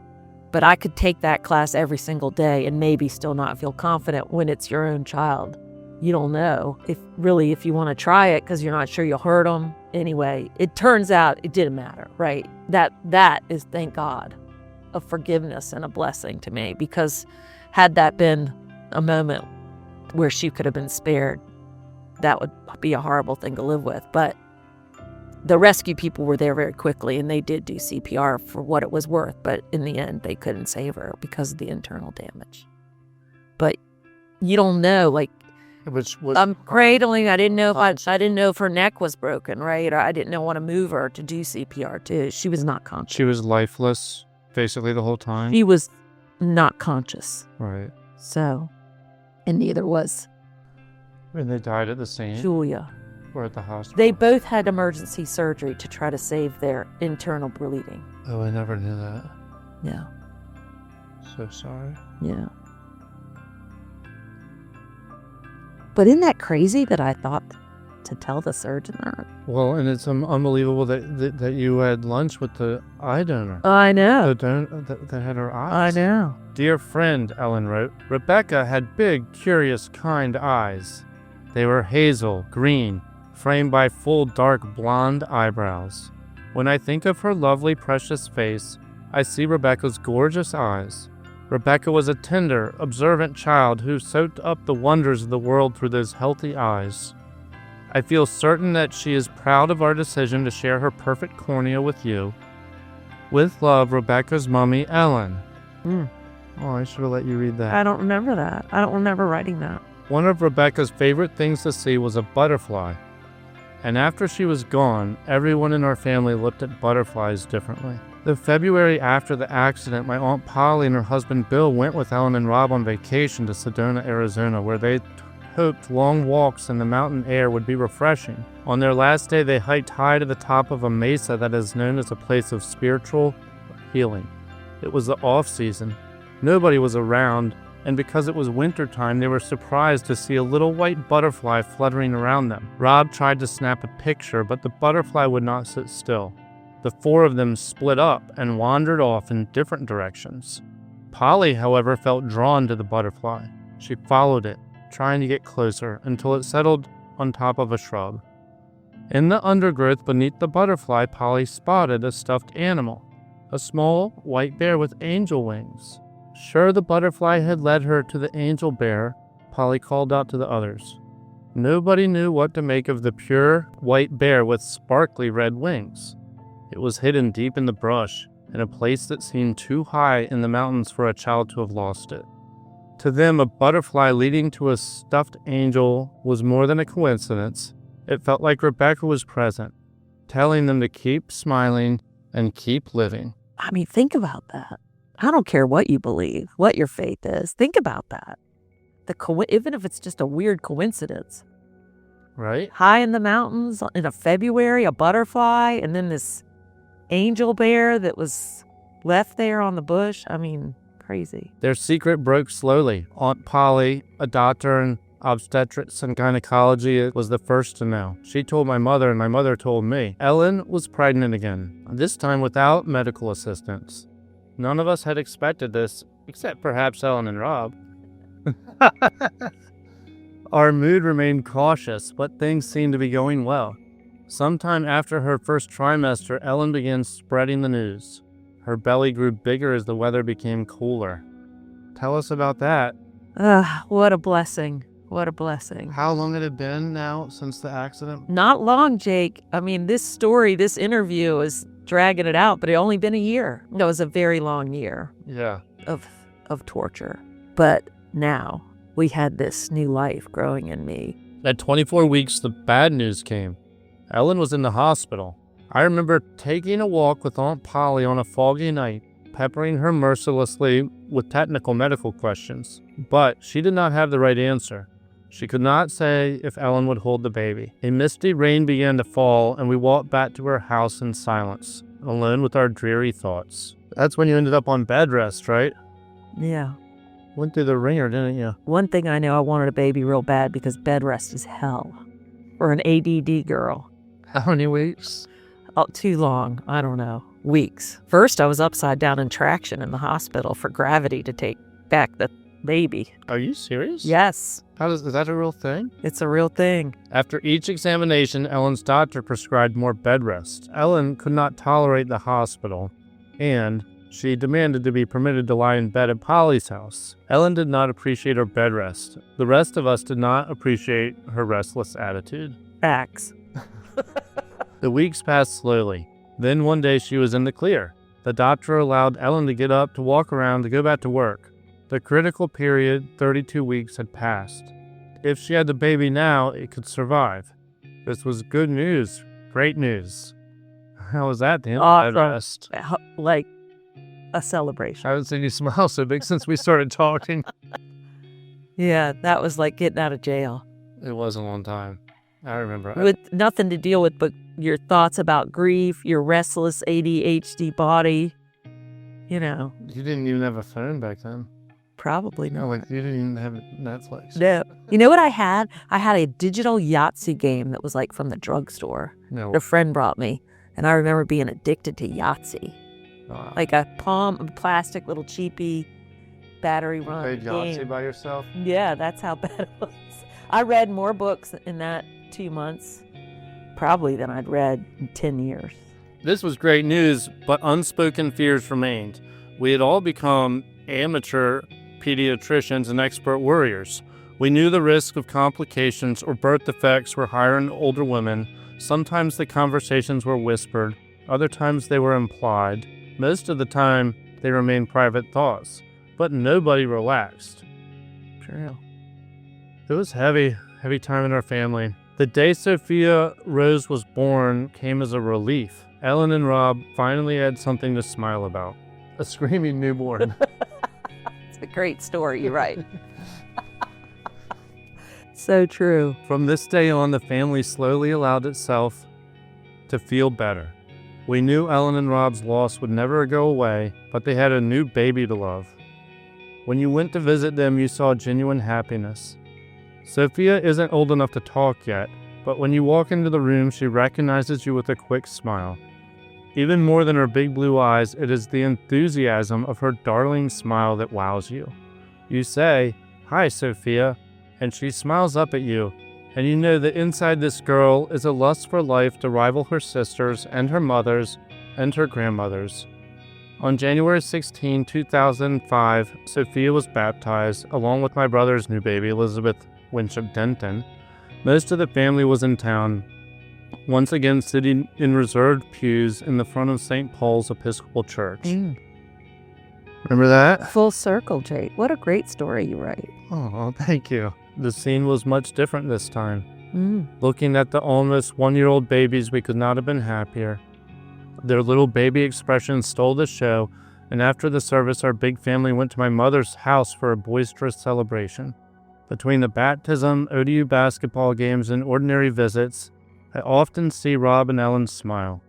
[SPEAKER 2] But I could take that class every single day and maybe still not feel confident when it's your own child. You don't know if you want to try it because you're not sure you'll hurt them. Anyway, it turns out it didn't matter, right? That is, thank God, a forgiveness and a blessing to me, because had that been a moment where she could have been spared, that would be a horrible thing to live with. But the rescue people were there very quickly, and they did do CPR for what it was worth. But in the end, they couldn't save her because of the internal damage. But you don't know, I'm cradling. I didn't know if her neck was broken, right? Or I didn't want to move her to do CPR too. She was not conscious.
[SPEAKER 1] She was lifeless basically the whole time?
[SPEAKER 2] She was not conscious.
[SPEAKER 1] Right.
[SPEAKER 2] So, and neither was
[SPEAKER 1] And they died at the scene?
[SPEAKER 2] Julia.
[SPEAKER 1] Or at the hospital?
[SPEAKER 2] They both had emergency surgery to try to save their internal bleeding.
[SPEAKER 1] Oh, I never knew that.
[SPEAKER 2] Yeah.
[SPEAKER 1] So sorry.
[SPEAKER 2] Yeah. But isn't that crazy that I thought to tell the surgeon that.
[SPEAKER 1] Well, and it's unbelievable that you had lunch with the eye donor.
[SPEAKER 2] I know.
[SPEAKER 1] That had her eyes.
[SPEAKER 2] I know.
[SPEAKER 1] Dear friend, Ellen wrote, Rebecca had big, curious, kind eyes. They were hazel, green, framed by full, dark, blonde eyebrows. When I think of her lovely, precious face, I see Rebecca's gorgeous eyes. Rebecca was a tender, observant child who soaked up the wonders of the world through those healthy eyes. I feel certain that she is proud of our decision to share her perfect cornea with you. With love, Rebecca's mommy, Ellen. Oh, I should have let you read that.
[SPEAKER 2] I don't remember that. I don't remember writing that.
[SPEAKER 1] One of Rebecca's favorite things to see was a butterfly. And after she was gone, everyone in our family looked at butterflies differently. The February after the accident, my Aunt Polly and her husband Bill went with Ellen and Rob on vacation to Sedona, Arizona, where they hoped long walks in the mountain air would be refreshing. On their last day, they hiked high to the top of a mesa that is known as a place of spiritual healing. It was the off-season. Nobody was around, and because it was wintertime, they were surprised to see a little white butterfly fluttering around them. Rob tried to snap a picture, but the butterfly would not sit still. The four of them split up and wandered off in different directions. Polly, however, felt drawn to the butterfly. She followed it, trying to get closer, until it settled on top of a shrub. In the undergrowth beneath the butterfly, Polly spotted a stuffed animal, a small white bear with angel wings. Sure the butterfly had led her to the angel bear, Polly called out to the others. Nobody knew what to make of the pure white bear with sparkly red wings. It was hidden deep in the brush, in a place that seemed too high in the mountains for a child to have lost it. To them, a butterfly leading to a stuffed angel was more than a coincidence. It felt like Rebecca was present, telling them to keep smiling and keep living.
[SPEAKER 2] I mean, think about that. I don't care what you believe, what your faith is. Think about that. Even if it's just a weird coincidence.
[SPEAKER 1] Right?
[SPEAKER 2] High in the mountains, in a February, a butterfly, and then this angel bear that was left there on the bush. I mean, crazy.
[SPEAKER 1] Their secret broke slowly. Aunt Polly, a doctor in obstetrics and gynecology, was the first to know. She told my mother, and my mother told me. Ellen was pregnant again, this time without medical assistance. None of us had expected this, except perhaps Ellen and Rob. Our mood remained cautious, but things seemed to be going well. Sometime after her first trimester, Ellen began spreading the news. Her belly grew bigger as the weather became cooler. Tell us about that.
[SPEAKER 2] What a blessing. What a blessing.
[SPEAKER 1] How long had it been now since the accident?
[SPEAKER 2] Not long, Jake. I mean, this story, this interview is dragging it out, but it only been a year. No, it was a very long year.
[SPEAKER 1] Yeah.
[SPEAKER 2] Of torture. But now we had this new life growing in me.
[SPEAKER 1] At 24 weeks, the bad news came. Ellen was in the hospital. I remember taking a walk with Aunt Polly on a foggy night, peppering her mercilessly with technical medical questions. But she did not have the right answer. She could not say if Ellen would hold the baby. A misty rain began to fall, and we walked back to her house in silence, alone with our dreary thoughts. That's when you ended up on bed rest, right?
[SPEAKER 2] Yeah.
[SPEAKER 1] Went through the ringer, didn't you?
[SPEAKER 2] One thing I know, I wanted a baby real bad because bed rest is hell. For an ADD girl.
[SPEAKER 1] How many weeks?
[SPEAKER 2] Oh, too long. I don't know. Weeks. First, I was upside down in traction in the hospital for gravity to take back the baby.
[SPEAKER 1] Are you serious?
[SPEAKER 2] Yes.
[SPEAKER 1] Is that a real thing?
[SPEAKER 2] It's a real thing.
[SPEAKER 1] After each examination, Ellen's doctor prescribed more bed rest. Ellen could not tolerate the hospital, and she demanded to be permitted to lie in bed at Polly's house. Ellen did not appreciate her bed rest. The rest of us did not appreciate her restless attitude.
[SPEAKER 2] Facts.
[SPEAKER 1] The weeks passed slowly. Then one day she was in the clear. The doctor allowed Ellen to get up, to walk around, to go back to work. The critical period, 32 weeks, had passed. If she had the baby now, it could survive. This was good news. Great news. How was that, Dan?
[SPEAKER 2] Awesome.
[SPEAKER 1] Bed rest.
[SPEAKER 2] Like a celebration.
[SPEAKER 1] I haven't seen you smile so big since we started talking.
[SPEAKER 2] Yeah, that was like getting out of jail.
[SPEAKER 1] It was a long time. I remember.
[SPEAKER 2] With nothing to deal with but your thoughts about grief, your restless ADHD body, you know.
[SPEAKER 1] You didn't even have a phone back then.
[SPEAKER 2] Probably
[SPEAKER 1] No,
[SPEAKER 2] not.
[SPEAKER 1] like you didn't even have Netflix.
[SPEAKER 2] No. You know what I had? I had a digital Yahtzee game that was like from the drugstore.
[SPEAKER 1] No.
[SPEAKER 2] A friend brought me, and I remember being addicted to Yahtzee.
[SPEAKER 1] Wow.
[SPEAKER 2] Like a plastic little cheapy battery run
[SPEAKER 1] Played Yahtzee
[SPEAKER 2] game.
[SPEAKER 1] by yourself?
[SPEAKER 2] Yeah, that's how bad it was. I read more books in that 2 months, probably, than I'd read in 10 years.
[SPEAKER 1] This was great news, but unspoken fears remained. We had all become amateur pediatricians and expert worriers. We knew the risk of complications or birth defects were higher in older women. Sometimes the conversations were whispered, other times they were implied. Most of the time, they remained private thoughts, but nobody relaxed. True. It was heavy time in our family. The day Sophia Rose was born came as a relief. Ellen and Rob finally had something to smile about. A screaming newborn.
[SPEAKER 2] It's a great story, you're right. So true.
[SPEAKER 1] From this day on, the family slowly allowed itself to feel better. We knew Ellen and Rob's loss would never go away, but they had a new baby to love. When you went to visit them, you saw genuine happiness. Sophia isn't old enough to talk yet, but when you walk into the room, she recognizes you with a quick smile. Even more than her big blue eyes, it is the enthusiasm of her darling smile that wows you. You say, "Hi, Sophia," and she smiles up at you, and you know that inside this girl is a lust for life to rival her sisters and her mothers and her grandmothers. On January 16, 2005, Sophia was baptized, along with my brother's new baby, Elizabeth Winship Denton. Most of the family was in town, once again sitting in reserved pews in the front of St. Paul's Episcopal Church. Remember that?
[SPEAKER 2] Full circle, Jake. What a great story you write.
[SPEAKER 1] Oh, thank you. The scene was much different this time. Looking at the almost one-year-old babies, we could not have been happier. Their little baby expressions stole the show, and after the service, our big family went to my mother's house for a boisterous celebration. Between the baptism, ODU basketball games, and ordinary visits, I often see Rob and Ellen smile.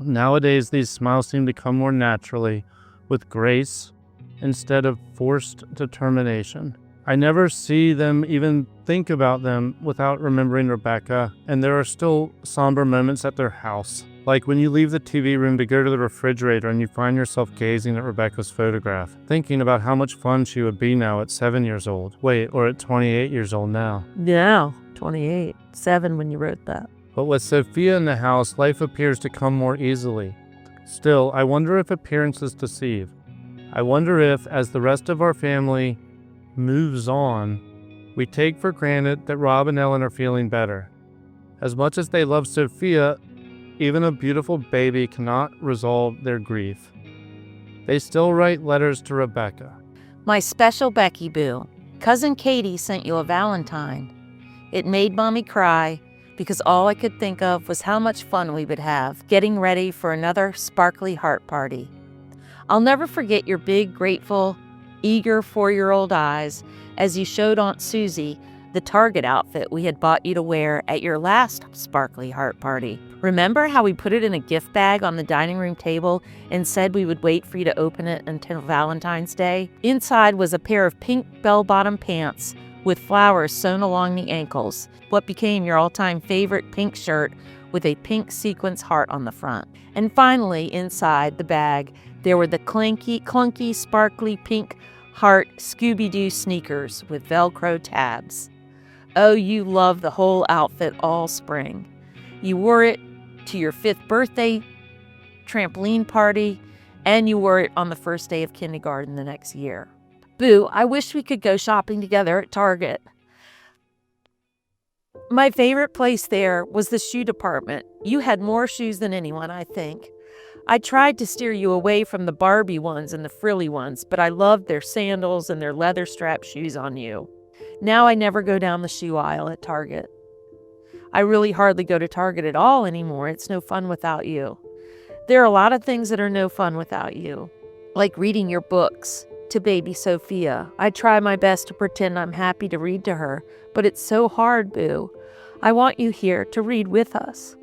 [SPEAKER 1] Nowadays, these smiles seem to come more naturally, with grace, instead of forced determination. I never see them even think about them without remembering Rebecca, and there are still somber moments at their house. Like when you leave the TV room to go to the refrigerator and you find yourself gazing at Rebecca's photograph, thinking about how much fun she would be now at 7 years old. Wait, or at 28 years old now.
[SPEAKER 2] Yeah, 28. 7 when you wrote that.
[SPEAKER 1] But with Sophia in the house, life appears to come more easily. Still, I wonder if appearances deceive. I wonder if, as the rest of our family moves on, we take for granted that Rob and Ellen are feeling better. As much as they love Sophia, even a beautiful baby cannot resolve their grief. They still write letters to Rebecca.
[SPEAKER 2] My special Becky Boo, Cousin Katie sent you a Valentine. It made Mommy cry because all I could think of was how much fun we would have getting ready for another sparkly heart party. I'll never forget your big, grateful, eager 4-year-old eyes as you showed Aunt Susie the Target outfit we had bought you to wear at your last sparkly heart party. Remember how we put it in a gift bag on the dining room table and said we would wait for you to open it until Valentine's Day? Inside was a pair of pink bell-bottom pants with flowers sewn along the ankles, what became your all-time favorite pink shirt with a pink sequins heart on the front. And finally, inside the bag, there were the clunky, sparkly pink heart Scooby-Doo sneakers with Velcro tabs. Oh, you loved the whole outfit all spring. You wore it to your 5th birthday trampoline party, and you wore it on the first day of kindergarten the next year. Boo, I wish we could go shopping together at Target. My favorite place there was the shoe department. You had more shoes than anyone, I think. I tried to steer you away from the Barbie ones and the frilly ones, but I loved their sandals and their leather strap shoes on you. Now I never go down the shoe aisle at Target. I really hardly go to Target at all anymore. It's no fun without you. There are a lot of things that are no fun without you, like reading your books to baby Sophia. I try my best to pretend I'm happy to read to her, but it's so hard, Boo. I want you here to read with us,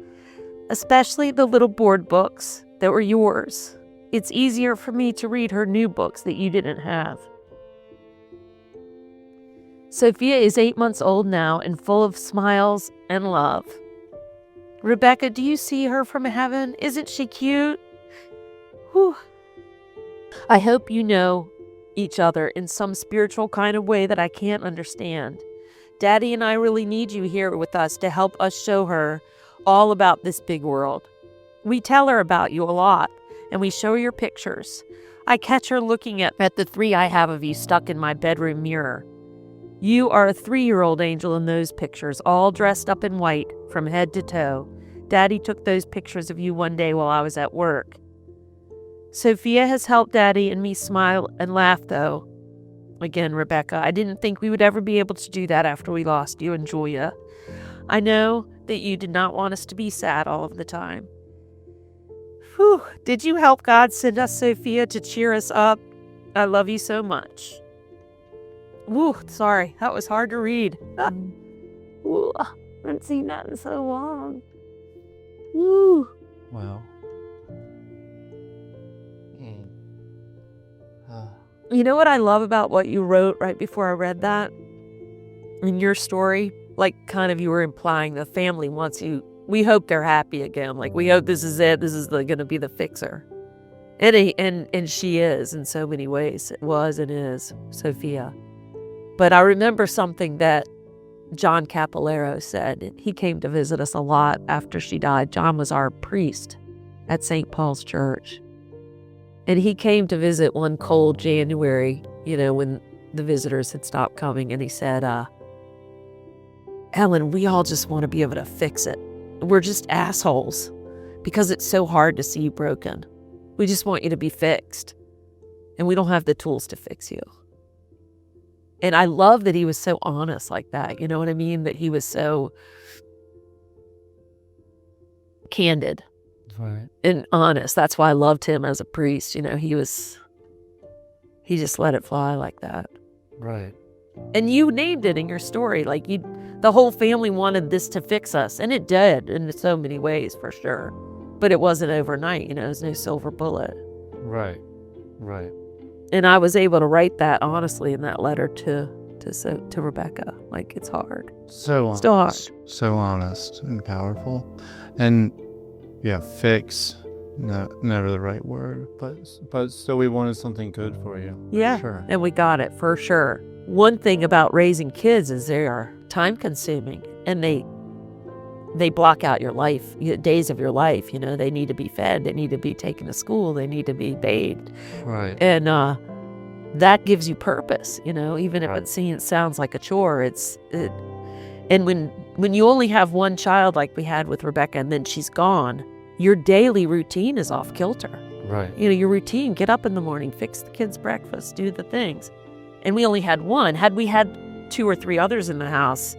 [SPEAKER 2] especially the little board books that were yours. It's easier for me to read her new books that you didn't have. Sophia is 8 months old now and full of smiles and love. Rebecca, do you see her from heaven? Isn't she cute? Whew. I hope you know each other in some spiritual kind of way that I can't understand. Daddy and I really need you here with us to help us show her all about this big world. We tell her about you a lot, and we show her your pictures. I catch her looking at the 3 I have of you stuck in my bedroom mirror. You are a 3-year-old angel in those pictures, all dressed up in white from head to toe. Daddy took those pictures of you one day while I was at work. Sophia has helped Daddy and me smile and laugh, though. Again, Rebecca, I didn't think we would ever be able to do that after we lost you and Julia. I know that you did not want us to be sad all of the time. Whew, did you help God send us Sophia to cheer us up? I love you so much. Woo, sorry, that was hard to read. Ooh, I haven't seen that in so long. Woo.
[SPEAKER 1] Wow.
[SPEAKER 2] You know what I love about what you wrote right before I read that? In your story, like kind of you were implying the family wants you, we hope they're happy again. Like we hope this is it. This is going to be the fixer. And she is in so many ways. It was and is, Sophia. But I remember something that John Capillero said. He came to visit us a lot after she died. John was our priest at St. Paul's Church. And he came to visit one cold January, when the visitors had stopped coming. And he said, Ellen, we all just want to be able to fix it. We're just assholes because it's so hard to see you broken. We just want you to be fixed. And we don't have the tools to fix you. And I love that he was so honest like that. You know what I mean? That he was so candid.
[SPEAKER 1] Right.
[SPEAKER 2] And honest. That's why I loved him as a priest. He just let it fly like that.
[SPEAKER 1] Right.
[SPEAKER 2] And you named it in your story. Like the whole family wanted this to fix us. And it did in so many ways, for sure. But it wasn't overnight. It was no silver bullet.
[SPEAKER 1] Right. Right.
[SPEAKER 2] And I was able to write that honestly in that letter to Rebecca. Like, it's hard.
[SPEAKER 1] So honest.
[SPEAKER 2] Still hard.
[SPEAKER 1] So honest and powerful. And yeah, fix, never the right word, but still we wanted something good for you.
[SPEAKER 2] Yeah,
[SPEAKER 1] sure.
[SPEAKER 2] And we got it, for sure. One thing about raising kids is they are time consuming, and they block out your life, days of your life. They need to be fed, they need to be taken to school, they need to be bathed.
[SPEAKER 1] Right.
[SPEAKER 2] And that gives you purpose, even if it sounds like a chore. And when you only have one child like we had with Rebecca and then she's gone, your daily routine is off kilter.
[SPEAKER 1] Right.
[SPEAKER 2] Your routine, get up in the morning, fix the kids' breakfast, do the things. And we only had one. Had we had 2 or 3 others in the house,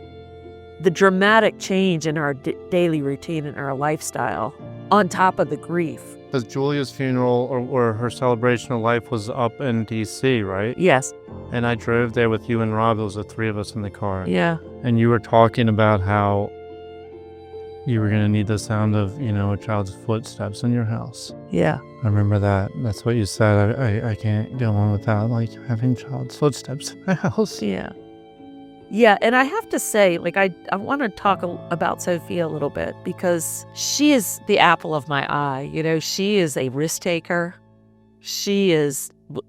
[SPEAKER 2] the dramatic change in our daily routine and our lifestyle, on top of the grief.
[SPEAKER 1] Because Julia's funeral or her celebration of life was up in D.C., right?
[SPEAKER 2] Yes.
[SPEAKER 1] And I drove there with you and Rob. There was the 3 of us in the car.
[SPEAKER 2] Yeah.
[SPEAKER 1] And you were talking about how you were going to need the sound of, a child's footsteps in your house.
[SPEAKER 2] Yeah.
[SPEAKER 1] I remember that. That's what you said. I can't go on without, having child's footsteps in my house.
[SPEAKER 2] Yeah. Yeah, and I have to say, I want to talk about Sophia a little bit because she is the apple of my eye. She is a risk taker. She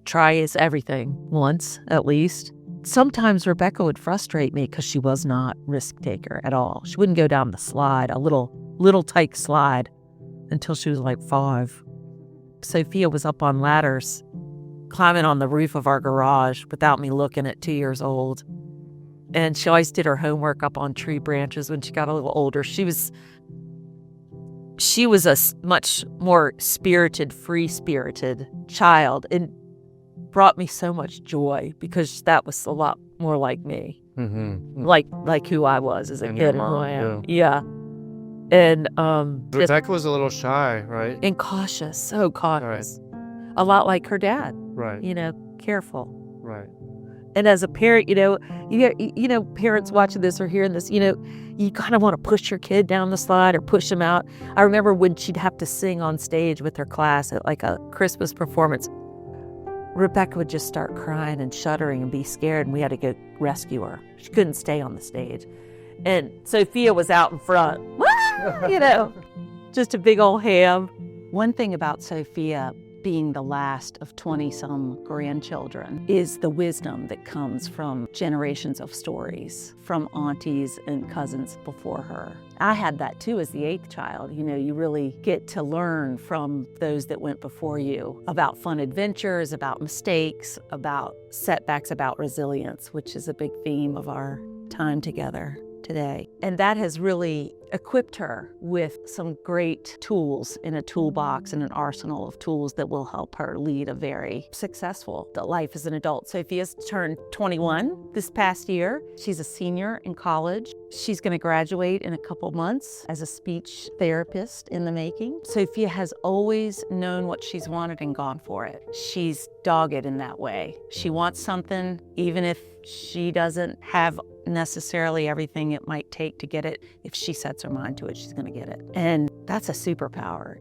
[SPEAKER 2] tries everything once, at least. Sometimes Rebecca would frustrate me because she was not risk taker at all. She wouldn't go down the slide, a little tight slide, until she was 5. Sophia was up on ladders, climbing on the roof of our garage without me looking at 2 years old. And she always did her homework up on tree branches when she got a little older. She was a much more spirited, free-spirited child and brought me so much joy because that was a lot more like me.
[SPEAKER 1] Mm-hmm.
[SPEAKER 2] Like who I was as a kid and who I am. Yeah. And
[SPEAKER 1] Rebecca was a little shy, right?
[SPEAKER 2] And cautious, so cautious. Right. A lot like her dad.
[SPEAKER 1] Right.
[SPEAKER 2] Careful.
[SPEAKER 1] Right.
[SPEAKER 2] And as a parent, parents watching this or hearing this, you kind of want to push your kid down the slide or push them out. I remember when she'd have to sing on stage with her class at a Christmas performance. Rebecca would just start crying and shuddering and be scared, and we had to go rescue her. She couldn't stay on the stage. And Sophia was out in front, just a big old ham. One thing about Sophia being the last of 20-some grandchildren is the wisdom that comes from generations of stories from aunties and cousins before her. I had that too as the 8th child. You really get to learn from those that went before you about fun adventures, about mistakes, about setbacks, about resilience, which is a big theme of our time together today. And that has really equipped her with some great tools in a toolbox and an arsenal of tools that will help her lead a very successful life as an adult. Sophia's turned 21 this past year. She's a senior in college. She's going to graduate in a couple months as a speech therapist in the making. Sophia has always known what she's wanted and gone for it. She's dogged in that way. She wants something, even if she doesn't have necessarily everything it might take to get it. If she sets her mind to it, she's going to get it. And that's a superpower,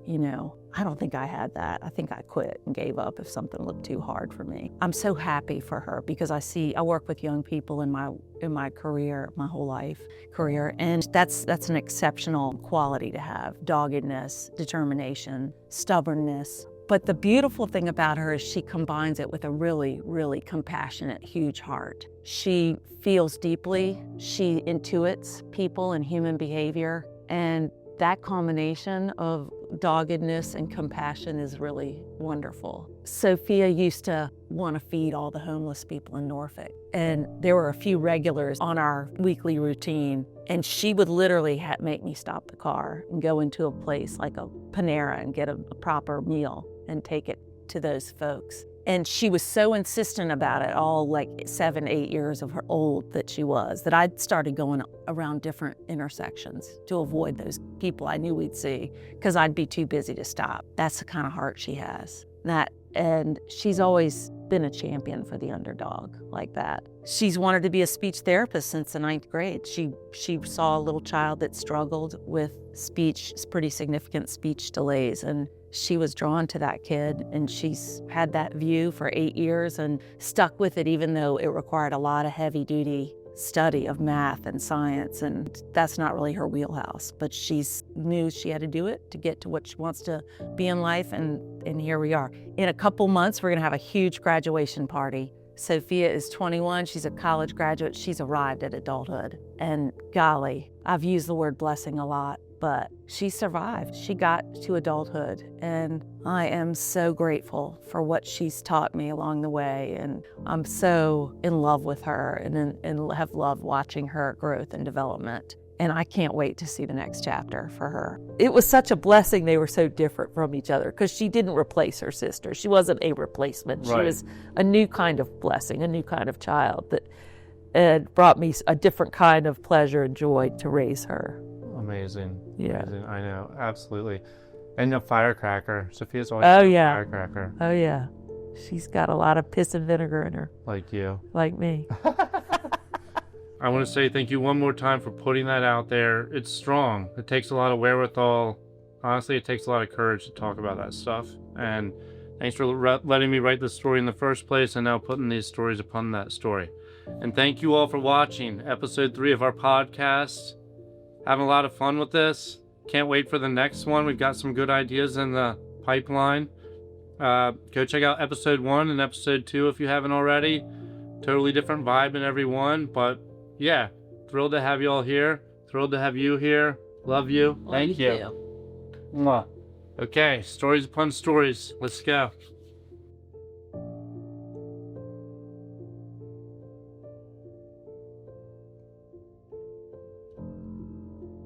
[SPEAKER 2] I don't think I had that. I think I quit and gave up if something looked too hard for me. I'm so happy for her because I work with young people in my career, my whole life career, and that's an exceptional quality to have. Doggedness, determination, stubbornness. But the beautiful thing about her is she combines it with a really, really compassionate, huge heart. She feels deeply, she intuits people and human behavior, and that combination of doggedness and compassion is really wonderful. Sophia used to want to feed all the homeless people in Norfolk, and there were a few regulars on our weekly routine, and she would literally make me stop the car and go into a place like a Panera and get a proper meal and take it to those folks. And she was so insistent about it, all like 7, 8 years of her old that she was, that I started going around different intersections to avoid those people I knew we'd see because I'd be too busy to stop. That's the kind of heart she has. And she's always been a champion for the underdog like that. She's wanted to be a speech therapist since the 9th grade. She saw a little child that struggled with pretty significant speech delays, and she was drawn to that kid, and she's had that view for 8 years and stuck with it even though it required a lot of heavy-duty study of math and science, and that's not really her wheelhouse, but she knew she had to do it to get to what she wants to be in life, and here we are. In a couple months, we're going to have a huge graduation party. Sophia is 21, she's a college graduate, she's arrived at adulthood, and golly, I've used the word blessing a lot, but she survived. She got to adulthood, and I am so grateful for what she's taught me along the way, and I'm so in love with her and have loved watching her growth and development. And I can't wait to see the next chapter for her. It was such a blessing they were so different from each other because she didn't replace her sister. She wasn't a replacement. Right. She was a new kind of blessing, a new kind of child that brought me a different kind of pleasure and joy to raise her.
[SPEAKER 1] Amazing.
[SPEAKER 2] Yeah.
[SPEAKER 1] Amazing. I know. Absolutely. And a firecracker. Sophia's always
[SPEAKER 2] a
[SPEAKER 1] firecracker.
[SPEAKER 2] Oh, yeah. She's got a lot of piss and vinegar in her.
[SPEAKER 1] Like you.
[SPEAKER 2] Like me.
[SPEAKER 1] I want to say thank you one more time for putting that out there. It's strong. It takes a lot of wherewithal. Honestly, it takes a lot of courage to talk about that stuff. And thanks for letting me write this story in the first place and now putting these stories upon that story. And thank you all for watching episode 3 of our podcast. Having a lot of fun with this. Can't wait for the next one. We've got some good ideas in the pipeline. Go check out episode 1 and episode 2 if you haven't already. Totally different vibe in every one, but yeah, thrilled to have you all here. Thrilled to have you here. Love you. Thank you. Mwah. Okay, stories upon stories. Let's go.